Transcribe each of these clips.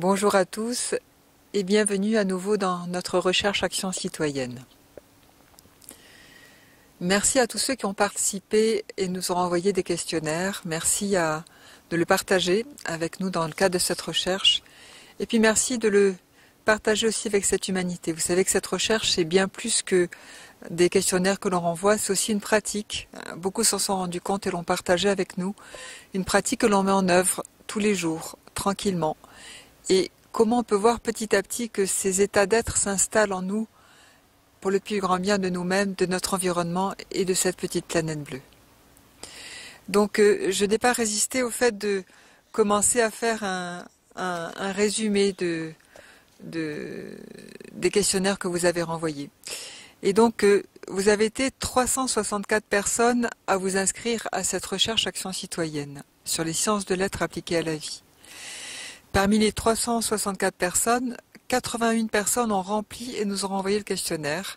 Bonjour à tous et bienvenue à nouveau dans notre recherche action citoyenne. Merci à tous ceux qui ont participé et nous ont envoyé des questionnaires. Merci de le partager avec nous dans le cadre de cette recherche. Et puis merci de le partager aussi avec cette humanité. Vous savez que cette recherche, c'est bien plus que des questionnaires que l'on renvoie, c'est aussi une pratique. Beaucoup s'en sont rendus compte et l'ont partagé avec nous. Une pratique que l'on met en œuvre tous les jours, tranquillement. Et comment on peut voir petit à petit que ces états d'être s'installent en nous pour le plus grand bien de nous-mêmes, de notre environnement et de cette petite planète bleue. Donc je n'ai pas résisté au fait de commencer à faire un résumé des questionnaires que vous avez renvoyés. Et donc vous avez été 364 personnes à vous inscrire à cette recherche action citoyenne sur les sciences de l'être appliquées à la vie. Parmi les 364 personnes, 81 personnes ont rempli et nous ont renvoyé le questionnaire.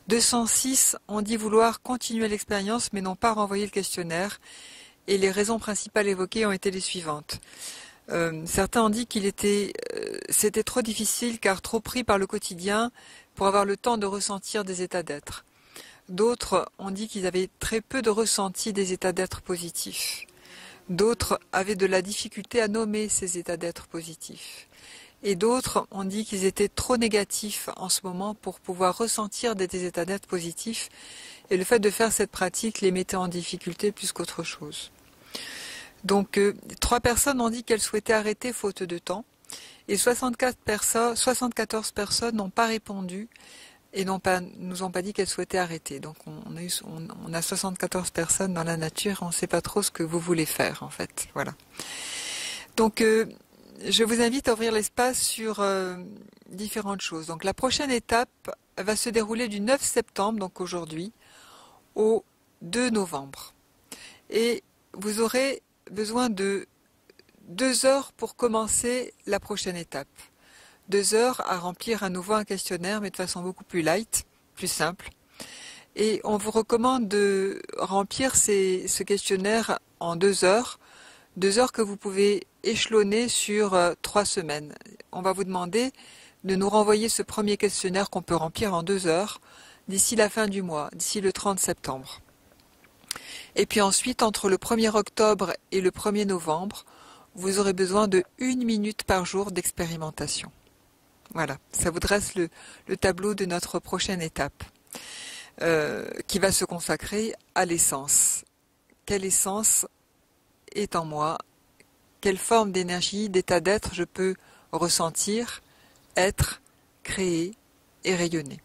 206 ont dit vouloir continuer l'expérience mais n'ont pas renvoyé le questionnaire. Et les raisons principales évoquées ont été les suivantes. Certains ont dit c'était trop difficile car trop pris par le quotidien pour avoir le temps de ressentir des états d'être. D'autres ont dit qu'ils avaient très peu de ressenti des états d'être positifs. D'autres avaient de la difficulté à nommer ces états d'être positifs. Et d'autres ont dit qu'ils étaient trop négatifs en ce moment pour pouvoir ressentir des états d'être positifs. Et le fait de faire cette pratique les mettait en difficulté plus qu'autre chose. Donc, 3 personnes ont dit qu'elles souhaitaient arrêter faute de temps. Et 74 personnes n'ont pas répondu et nous ont pas dit qu'elles souhaitaient arrêter. Donc on a 74 personnes dans la nature, on ne sait pas trop ce que vous voulez faire en fait. Voilà. Donc je vous invite à ouvrir l'espace sur différentes choses. Donc la prochaine étape va se dérouler du 9 septembre, donc aujourd'hui, au 2 novembre. Et vous aurez besoin de 2 heures pour commencer la prochaine étape. 2 heures à remplir à nouveau un questionnaire, mais de façon beaucoup plus light, plus simple. Et on vous recommande de remplir ce questionnaire en 2 heures. 2 heures que vous pouvez échelonner sur 3 semaines. On va vous demander de nous renvoyer ce premier questionnaire qu'on peut remplir en 2 heures d'ici la fin du mois, d'ici le 30 septembre. Et puis ensuite, entre le 1er octobre et le 1er novembre, vous aurez besoin de 1 minute par jour d'expérimentation. Voilà, ça vous dresse le tableau de notre prochaine étape, qui va se consacrer à l'essence. Quelle essence est en moi? Quelle forme d'énergie, d'état d'être je peux ressentir, être, créer et rayonner?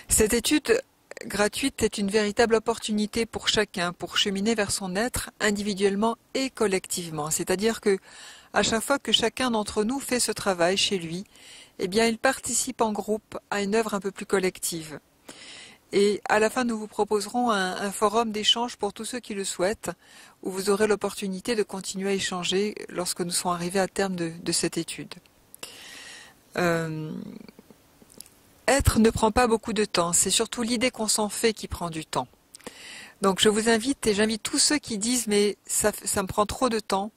Cette étude gratuite est une véritable opportunité pour chacun pour cheminer vers son être individuellement et collectivement. C'est-à-dire que à chaque fois que chacun d'entre nous fait ce travail chez lui, eh bien, il participe en groupe à une œuvre un peu plus collective. Et à la fin, nous vous proposerons un forum d'échange pour tous ceux qui le souhaitent, où vous aurez l'opportunité de continuer à échanger lorsque nous serons arrivés à terme de cette étude. Être ne prend pas beaucoup de temps, c'est surtout l'idée qu'on s'en fait qui prend du temps. Donc je vous invite et j'invite tous ceux qui disent mais ça me prend trop de temps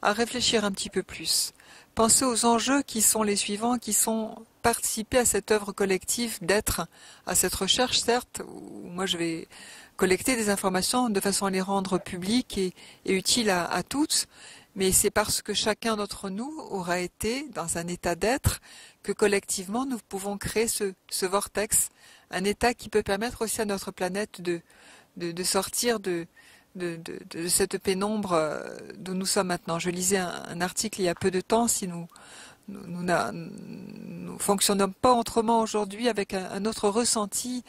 à réfléchir un petit peu plus. Pensez aux enjeux qui sont les suivants, qui sont participer à cette œuvre collective d'être, à cette recherche certes, où moi je vais collecter des informations de façon à les rendre publiques et utiles à tous, mais c'est parce que chacun d'entre nous aura été dans un état d'être que collectivement nous pouvons créer ce vortex, un état qui peut permettre aussi à notre planète de sortir de cette pénombre d'où nous sommes maintenant. Je lisais un article il y a peu de temps, si nous fonctionnons pas autrement aujourd'hui avec un autre ressenti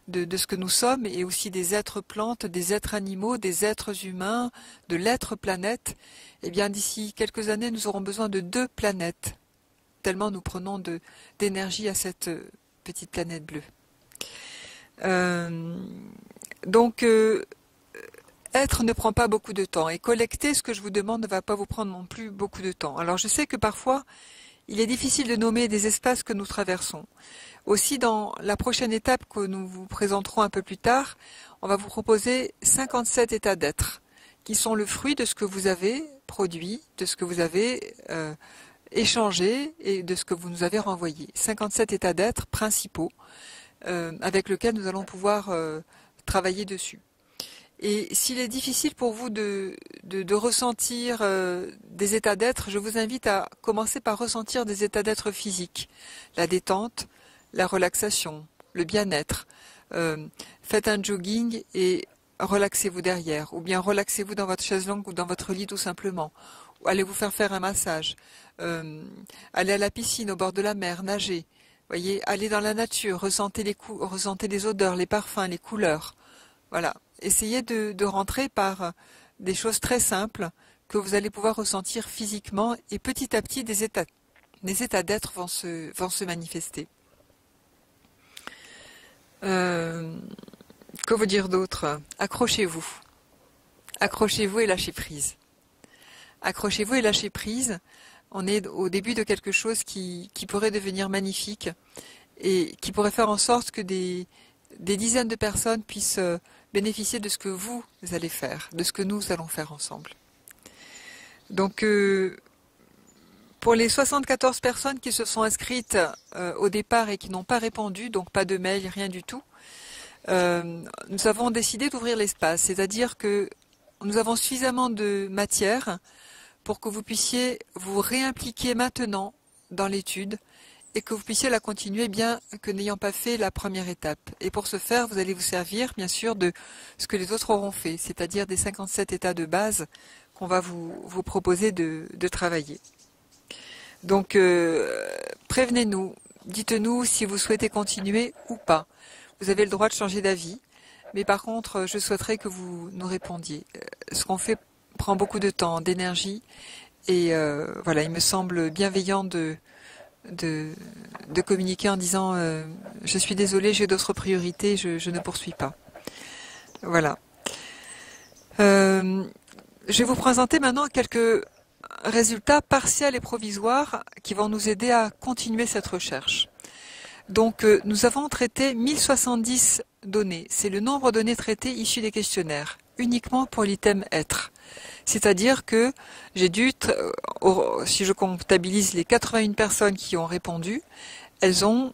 de ce que nous sommes et aussi des êtres plantes, des êtres animaux, des êtres humains, de l'être planète, eh bien d'ici quelques années nous aurons besoin de 2 planètes, tellement nous prenons d'énergie à cette petite planète bleue. Donc être ne prend pas beaucoup de temps et collecter ce que je vous demande ne va pas vous prendre non plus beaucoup de temps. Alors je sais que parfois il est difficile de nommer des espaces que nous traversons. Aussi dans la prochaine étape que nous vous présenterons un peu plus tard, on va vous proposer 57 états d'être qui sont le fruit de ce que vous avez produit, de ce que vous avez échanger et de ce que vous nous avez renvoyé. 57 états d'être principaux avec lesquels nous allons pouvoir travailler dessus. Et s'il est difficile pour vous de ressentir des états d'être, je vous invite à commencer par ressentir des états d'être physiques, la détente, la relaxation, le bien-être. Faites un jogging et relaxez-vous derrière, ou bien relaxez-vous dans votre chaise longue ou dans votre lit tout simplement. Ou allez vous faire un massage, allez à la piscine au bord de la mer, nager. Voyez, allez dans la nature, ressentez les odeurs, les parfums, les couleurs. Voilà. Essayez de rentrer par des choses très simples que vous allez pouvoir ressentir physiquement et petit à petit des états d'être vont se manifester. Que vous dire d'autre? Accrochez-vous. Accrochez-vous et lâchez prise. Accrochez-vous et lâchez prise. On est au début de quelque chose qui pourrait devenir magnifique et qui pourrait faire en sorte que des dizaines de personnes puissent bénéficier de ce que vous allez faire, de ce que nous allons faire ensemble. Donc, pour les 74 personnes qui se sont inscrites au départ et qui n'ont pas répondu, donc pas de mail, rien du tout, nous avons décidé d'ouvrir l'espace, c'est-à-dire que nous avons suffisamment de matière pour que vous puissiez vous réimpliquer maintenant dans l'étude et que vous puissiez la continuer bien que n'ayant pas fait la première étape. Et pour ce faire, vous allez vous servir bien sûr de ce que les autres auront fait, c'est-à-dire des 57 états de base qu'on va vous proposer de travailler. Donc prévenez-nous, dites-nous si vous souhaitez continuer ou pas. Vous avez le droit de changer d'avis, mais par contre je souhaiterais que vous nous répondiez. Ce qu'on fait prend beaucoup de temps, d'énergie, et voilà, il me semble bienveillant de communiquer en disant je suis désolé, j'ai d'autres priorités, je ne poursuis pas. Voilà. Je vais vous présenter maintenant quelques résultats partiels et provisoires qui vont nous aider à continuer cette recherche. Donc nous avons traité 1070 données. C'est le nombre de données traitées issues des questionnaires, uniquement pour l'item être. C'est-à-dire que j'ai dû, si je comptabilise les 81 personnes qui ont répondu, elles ont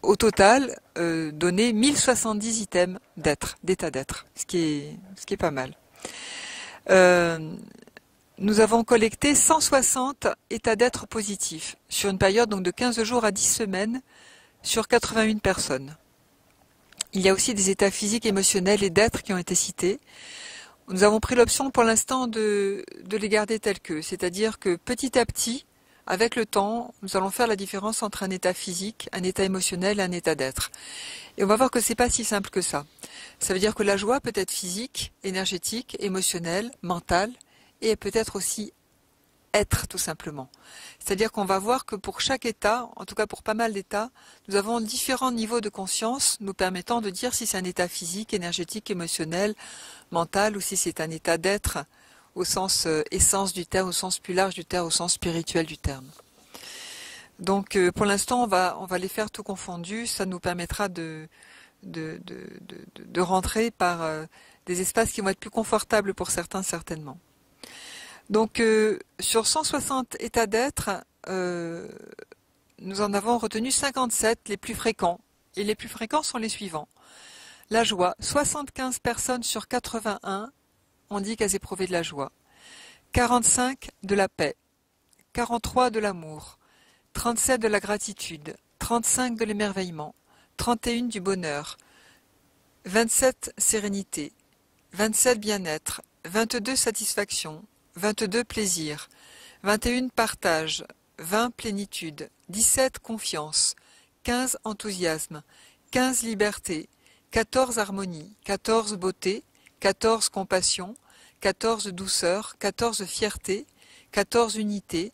au total donné 1070 items d'être, d'état d'être, ce qui est pas mal. Nous avons collecté 160 états d'être positifs sur une période donc de 15 jours à 10 semaines sur 81 personnes. Il y a aussi des états physiques, émotionnels et d'être qui ont été cités. Nous avons pris l'option pour l'instant de les garder tels que, c'est-à-dire que petit à petit, avec le temps, nous allons faire la différence entre un état physique, un état émotionnel et un état d'être. Et on va voir que c'est pas si simple que ça. Ça veut dire que la joie peut être physique, énergétique, émotionnelle, mentale, et peut être aussi être tout simplement. C'est-à-dire qu'on va voir que pour chaque état, en tout cas pour pas mal d'états, nous avons différents niveaux de conscience nous permettant de dire si c'est un état physique, énergétique, émotionnel, mental, ou si c'est un état d'être au sens essence du terme, au sens plus large du terme, au sens spirituel du terme. Donc pour l'instant on va les faire tout confondus, ça nous permettra de rentrer par des espaces qui vont être plus confortables pour certains certainement. Donc sur 160 états d'être, nous en avons retenu 57 les plus fréquents. Et les plus fréquents sont les suivants. La joie, 75 personnes sur 81 ont dit qu'elles éprouvaient de la joie. 45 de la paix, 43 de l'amour, 37 de la gratitude, 35 de l'émerveillement, 31 du bonheur, 27 sérénité, 27 bien-être, 22 satisfaction, 22 plaisir, 21 partage, 20 plénitude, 17 confiance, 15 enthousiasme, 15 liberté, 14 harmonie, 14 beauté, 14 compassion, 14 douceur, 14 fierté, 14 unité,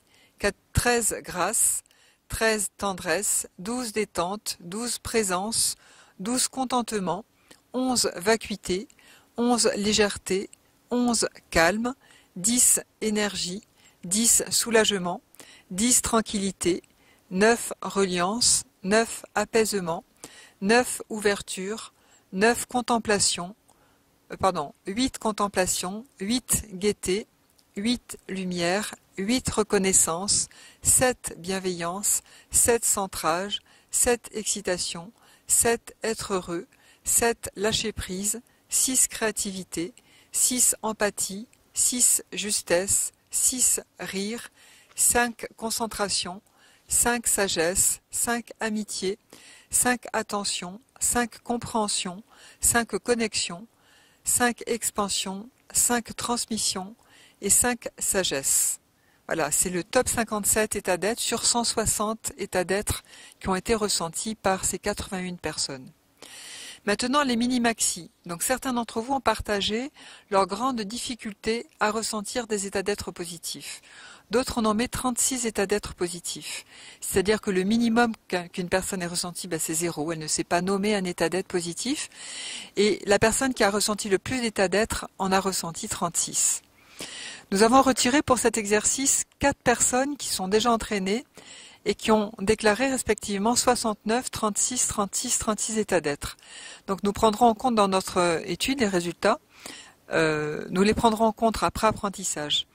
13 grâce, 13 tendresse, 12 détente, 12 présence, 12 contentement, 11 vacuité, 11 légèreté, 11 calme, 10 énergie, 10 soulagement, 10 tranquillité, 9 reliance, 9 apaisement, 9 ouverture, 9 contemplation, 8 contemplation, 8 gaieté, 8 lumière, 8 reconnaissance, 7 bienveillance, 7 centrage, 7 excitation, 7 être heureux, 7 lâcher prise, 6 créativité, 6 empathie, 6 justesse, 6 rire, 5 concentration, 5 sagesse, 5 amitié, 5 attention, 5 compréhension, 5 connexion, 5 expansion, 5 transmission et 5 sagesse. Voilà, c'est le top 57 états d'être sur 160 états d'être qui ont été ressentis par ces 81 personnes. Maintenant, les mini-maxi. Donc certains d'entre vous ont partagé leur grande difficulté à ressentir des états d'être positifs. D'autres ont nommé 36 états d'être positifs. C'est-à-dire que le minimum qu'une personne ait ressenti, c'est 0. Elle ne s'est pas nommé un état d'être positif. Et la personne qui a ressenti le plus d'états d'être en a ressenti 36. Nous avons retiré pour cet exercice 4 personnes qui sont déjà entraînées et qui ont déclaré respectivement 69, 36, 36, 36 états d'être. Donc nous prendrons en compte dans notre étude les résultats. Nous les prendrons en compte après apprentissage.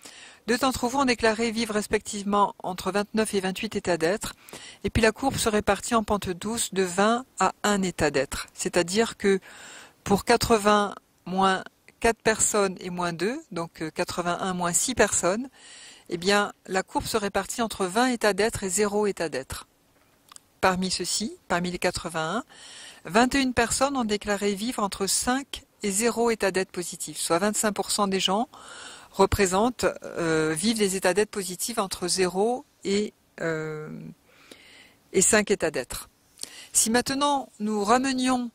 2 d'entre vous ont déclaré vivre respectivement entre 29 et 28 états d'être, et puis la courbe se répartit en pente douce de 20 à 1 état d'être. C'est-à-dire que pour 80 moins 4 personnes et moins 2, donc 81 moins 6 personnes, eh bien la courbe se répartit entre 20 états d'être et 0 état d'être. Parmi ceux-ci, parmi les 81, 21 personnes ont déclaré vivre entre 5 et 0 état d'être positif, soit 25% des gens vivent des états d'être positifs entre 0 et 5 états d'être. Si maintenant nous ramenions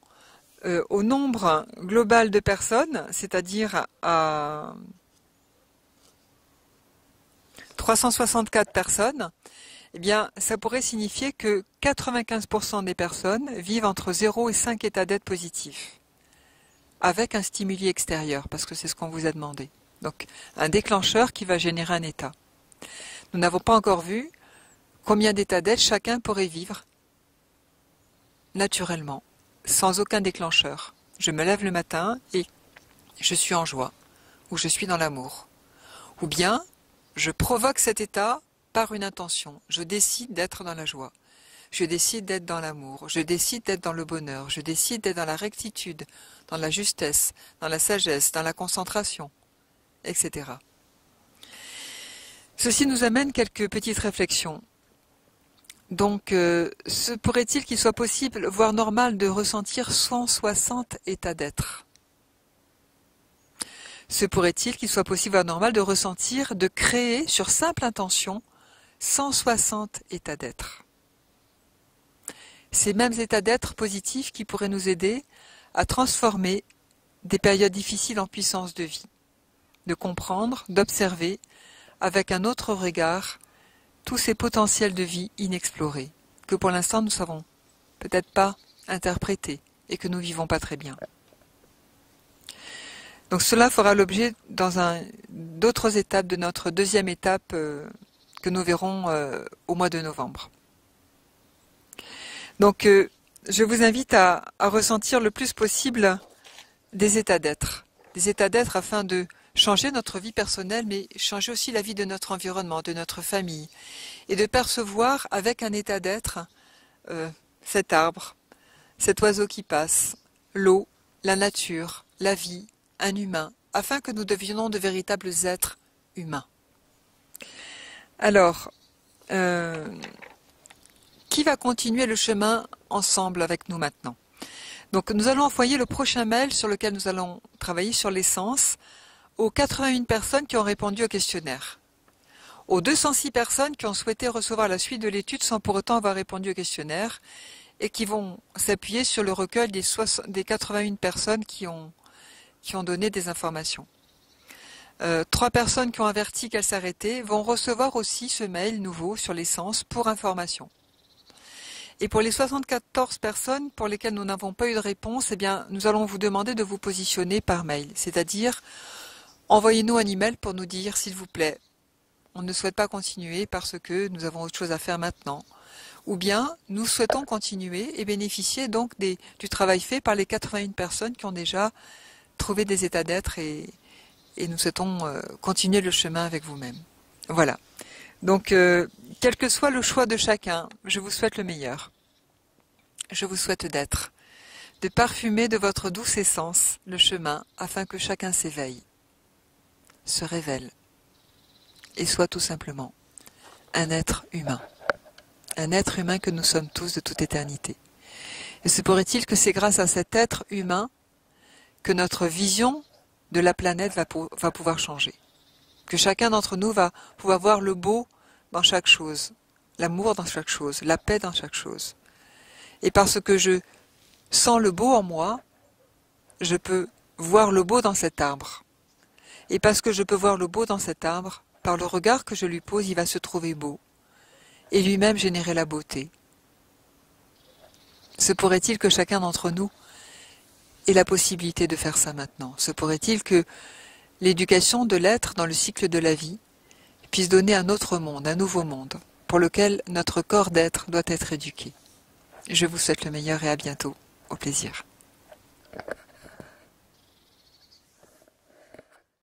au nombre global de personnes, c'est-à-dire à 364 personnes, eh bien, ça pourrait signifier que 95% des personnes vivent entre 0 et 5 états d'être positifs, avec un stimuli extérieur, parce que c'est ce qu'on vous a demandé. Donc, un déclencheur qui va générer un état. Nous n'avons pas encore vu combien d'états d'être chacun pourrait vivre naturellement, sans aucun déclencheur. Je me lève le matin et je suis en joie, ou je suis dans l'amour. Ou bien, je provoque cet état par une intention. Je décide d'être dans la joie. Je décide d'être dans l'amour. Je décide d'être dans le bonheur. Je décide d'être dans la rectitude, dans la justesse, dans la sagesse, dans la concentration, etc. Ceci nous amène quelques petites réflexions. Donc, se pourrait-il qu'il soit possible, voire normal, de ressentir 160 états d'être? Se pourrait-il qu'il soit possible, voire normal, de ressentir, de créer, sur simple intention, 160 états d'être? Ces mêmes états d'être positifs qui pourraient nous aider à transformer des périodes difficiles en puissance de vie, de comprendre, d'observer, avec un autre regard, tous ces potentiels de vie inexplorés, que pour l'instant nous ne savons peut-être pas interpréter et que nous ne vivons pas très bien. Donc cela fera l'objet dans d'autres étapes de notre deuxième étape que nous verrons au mois de novembre. Donc je vous invite à ressentir le plus possible des états d'être afin de changer notre vie personnelle, mais changer aussi la vie de notre environnement, de notre famille, et de percevoir avec un état d'être cet arbre, cet oiseau qui passe, l'eau, la nature, la vie, un humain, afin que nous devenions de véritables êtres humains. Alors, qui va continuer le chemin ensemble avec nous maintenant? Donc nous allons envoyer le prochain mail sur lequel nous allons travailler sur l'essence aux 81 personnes qui ont répondu au questionnaire, aux 206 personnes qui ont souhaité recevoir la suite de l'étude sans pour autant avoir répondu au questionnaire et qui vont s'appuyer sur le recueil des 81 personnes qui ont donné des informations. 3 personnes qui ont averti qu'elles s'arrêtaient vont recevoir aussi ce mail nouveau sur l'essence pour information. Et pour les 74 personnes pour lesquelles nous n'avons pas eu de réponse, eh bien, nous allons vous demander de vous positionner par mail, c'est-à-dire envoyez-nous un email pour nous dire, s'il vous plaît, on ne souhaite pas continuer parce que nous avons autre chose à faire maintenant. Ou bien, nous souhaitons continuer et bénéficier donc du travail fait par les 81 personnes qui ont déjà trouvé des états d'être et et nous souhaitons continuer le chemin avec vous-même. Voilà. Donc, quel que soit le choix de chacun, je vous souhaite le meilleur. Je vous souhaite d'être, de parfumer de votre douce essence le chemin afin que chacun s'éveille, se révèle et soit tout simplement un être humain que nous sommes tous de toute éternité. Et se pourrait-il que c'est grâce à cet être humain que notre vision de la planète va pouvoir changer, que chacun d'entre nous va pouvoir voir le beau dans chaque chose, l'amour dans chaque chose, la paix dans chaque chose. Et parce que je sens le beau en moi, je peux voir le beau dans cet arbre. Et parce que je peux voir le beau dans cet arbre, par le regard que je lui pose, il va se trouver beau, et lui-même générer la beauté. Se pourrait-il que chacun d'entre nous ait la possibilité de faire ça maintenant? Se pourrait-il que l'éducation de l'être dans le cycle de la vie puisse donner un autre monde, un nouveau monde, pour lequel notre corps d'être doit être éduqué? Je vous souhaite le meilleur et à bientôt. Au plaisir.